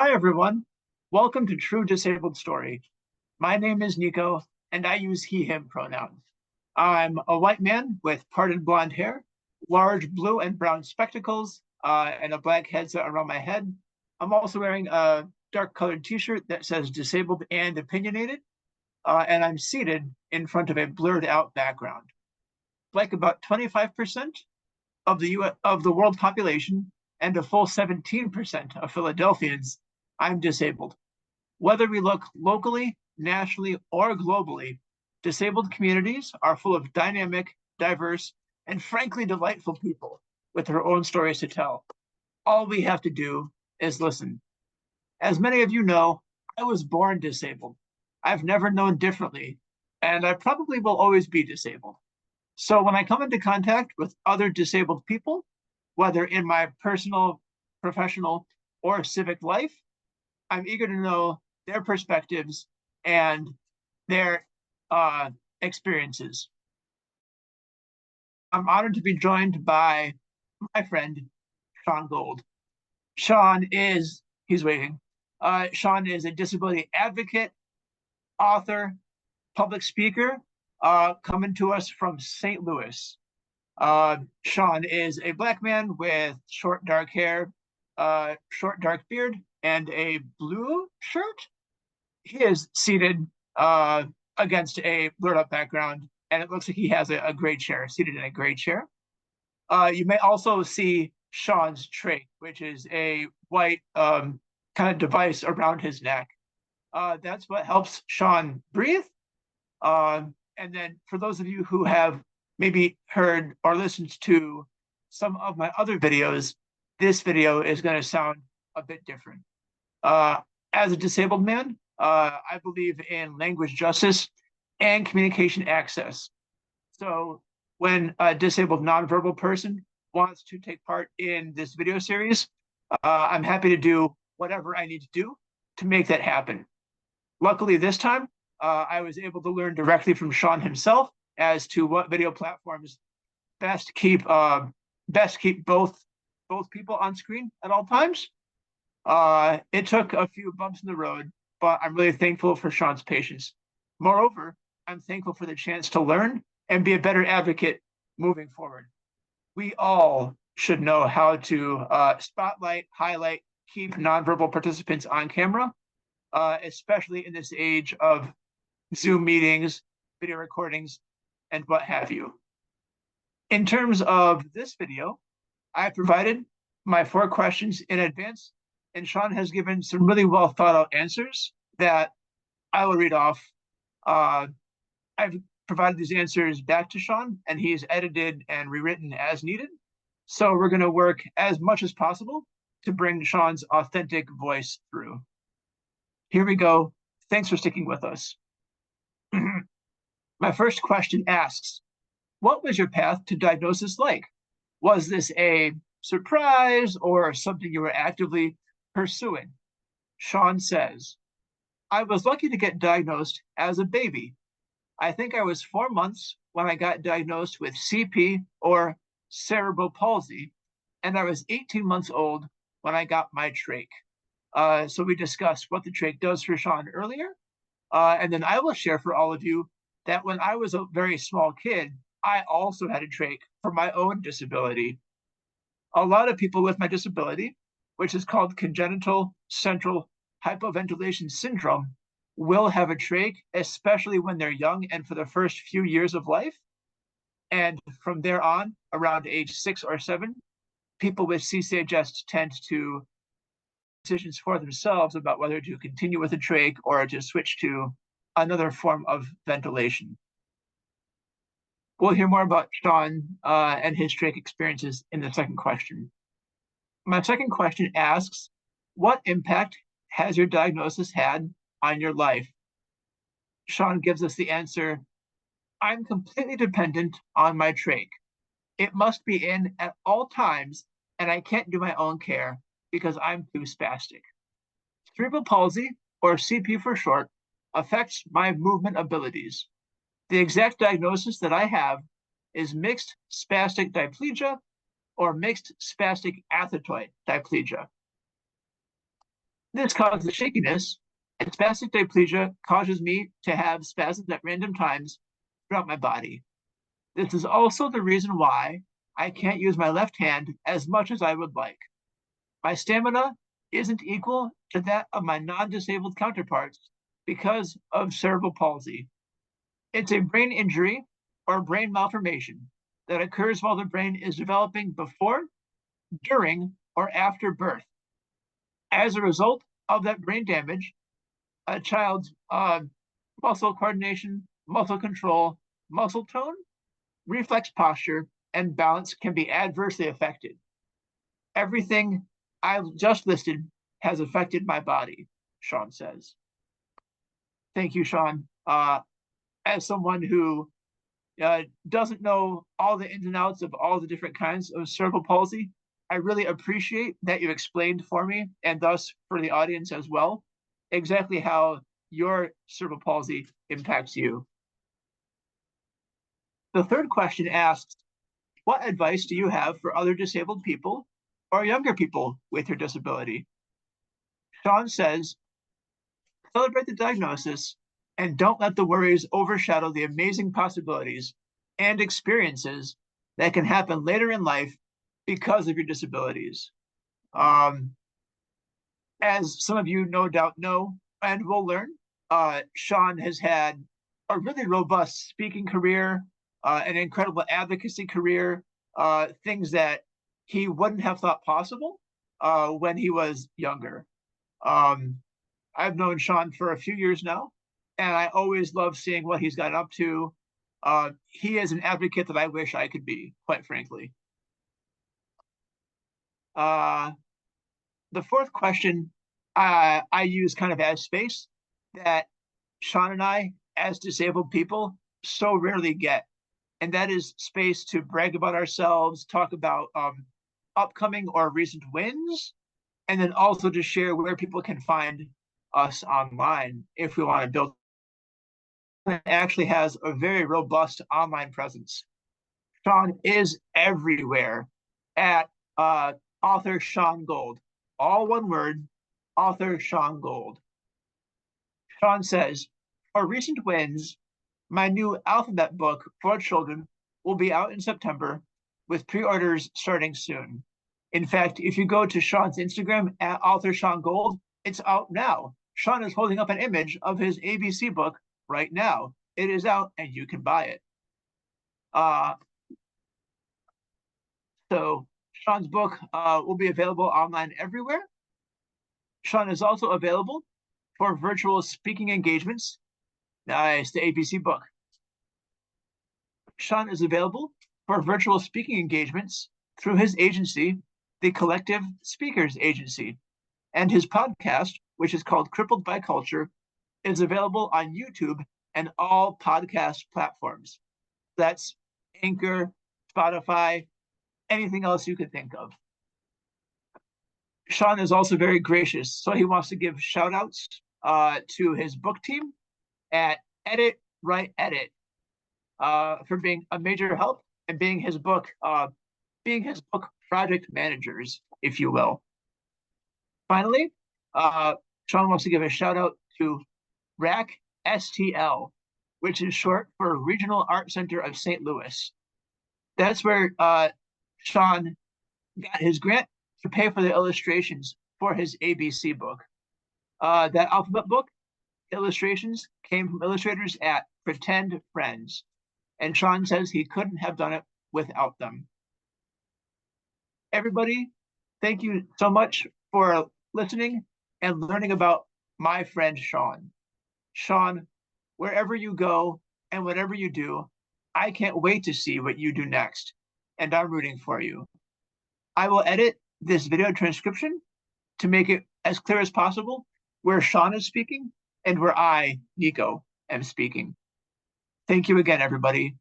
Hi, everyone. Welcome to True Disabled Story. My name is Nico, and I use he, him pronouns. I'm a white man with parted blonde hair, large blue and brown spectacles, and a black headset around my head. I'm also wearing a dark colored t-shirt that says disabled and opinionated, and I'm seated in front of a blurred out background. Like about 25% of the world population and a full 17% of Philadelphians, I'm disabled. Whether we look locally, nationally, or globally, disabled communities are full of dynamic, diverse, and frankly delightful people with their own stories to tell. All we have to do is listen. As many of you know, I was born disabled. I've never known differently, and I probably will always be disabled. So when I come into contact with other disabled people, whether in my personal, professional, or civic life, I'm eager to know their perspectives and their experiences. I'm honored to be joined by my friend, Sean Gold. He's waiting. Sean is a disability advocate, author, public speaker, coming to us from St. Louis. Sean is a Black man with short dark hair, short dark beard, and a blue shirt. He is seated against a blurred up background, and it looks like he has a gray chair, seated in a gray chair. You may also see Sean's trach, which is a white kind of device around his neck. That's what helps Sean breathe. And then for those of you who have maybe heard or listened to some of my other videos, this video is going to sound a bit different. As a disabled man, I believe in language justice and communication access. So when a disabled nonverbal person wants to take part in this video series, I'm happy to do whatever I need to do to make that happen. Luckily this time, I was able to learn directly from Sean himself as to what video platforms best keep both people on screen at all times. It took a few bumps in the road, but I'm really thankful for Sean's patience. Moreover, I'm thankful for the chance to learn and be a better advocate moving forward. We all should know how to spotlight, highlight, keep nonverbal participants on camera, especially in this age of Zoom meetings, video recordings, and what have you. In terms of this video, I provided my 4 questions in advance, and Sean has given some really well thought out answers that I will read off. I've provided these answers back to Sean, and he's edited and rewritten as needed. So we're going to work as much as possible to bring Sean's authentic voice through. Here we go. Thanks for sticking with us. My first question asks, what was your path to diagnosis like? Was this a surprise or something you were actively pursuing? Sean says, I was lucky to get diagnosed as a baby. I think I was 4 months when I got diagnosed with CP or cerebral palsy, and I was 18 months old when I got my trach. So we discussed what the trach does for Sean earlier. And then I will share for all of you that when I was a very small kid, I also had a trach for my own disability. A lot of people with my disability, which is called congenital central hypoventilation syndrome, will have a trach, especially when they're young and for the first few years of life. And from there on, around age 6 or 7, people with CCHS tend to make decisions for themselves about whether to continue with a trach or to switch to another form of ventilation. We'll hear more about Sean and his trach experiences in the second question. My second question asks, what impact has your diagnosis had on your life? Sean gives us the answer, I'm completely dependent on my trach. It must be in at all times, and I can't do my own care because I'm too spastic. Cerebral palsy, or CP for short, affects my movement abilities. The exact diagnosis that I have is mixed spastic diplegia or mixed spastic athetoid diplegia. This causes shakiness, and spastic diplegia causes me to have spasms at random times throughout my body. This is also the reason why I can't use my left hand as much as I would like. My stamina isn't equal to that of my non-disabled counterparts because of cerebral palsy. It's a brain injury or brain malformation that occurs while the brain is developing before, during, or after birth. As a result of that brain damage, a child's muscle coordination, muscle control, muscle tone, reflex posture, and balance can be adversely affected. Everything I've just listed has affected my body, Sean says. Thank you, Sean. As someone who doesn't know all the ins and outs of all the different kinds of cerebral palsy, I really appreciate that you explained for me, and thus for the audience as well, exactly how your cerebral palsy impacts you. The third question asks, what advice do you have for other disabled people or younger people with your disability? Sean says, celebrate the diagnosis and don't let the worries overshadow the amazing possibilities and experiences that can happen later in life because of your disabilities. As some of you no doubt know and will learn, Sean has had a really robust speaking career, an incredible advocacy career, things that he wouldn't have thought possible when he was younger. I've known Sean for a few years now, and I always love seeing what he's gotten up to. He is an advocate that I wish I could be, quite frankly. The fourth question I use kind of as space that Sean and I, as disabled people, so rarely get. And that is space to brag about ourselves, talk about upcoming or recent wins, and then also to share where people can find us online if we want to build. It actually has a very robust online presence. Sean is everywhere at author Sean Gold. All one word, author Sean Gold. Sean says, for recent wins, my new alphabet book for children will be out in September with pre-orders starting soon. In fact, if you go to Sean's Instagram at author Sean Gold, it's out now. Sean is holding up an image of his ABC book right now. It is out and you can buy it. So Sean's book will be available online everywhere. Sean is also available for virtual speaking engagements. Nice, the ABC book. Sean is available for virtual speaking engagements through his agency, the Collective Speakers Agency, and his podcast, which is called Crippled by Culture, is available on YouTube and all podcast platforms. That's Anchor, Spotify, anything else you could think of. Sean is also very gracious, so he wants to give shout outs to his book team at Edit Write Edit for being a major help and being his book project managers, if you will. Finally, Sean wants to give a shout out to RAC STL, which is short for Regional Art Center of St. Louis. That's where Sean got his grant to pay for the illustrations for his ABC book. That alphabet book illustrations came from illustrators at Pretend Friends, and Sean says he couldn't have done it without them. Everybody, thank you so much for listening and learning about my friend Sean. Sean, wherever you go and whatever you do, I can't wait to see what you do next, and I'm rooting for you. I will edit this video transcription to make it as clear as possible where Sean is speaking and where I, Nico, am speaking. Thank you again, everybody.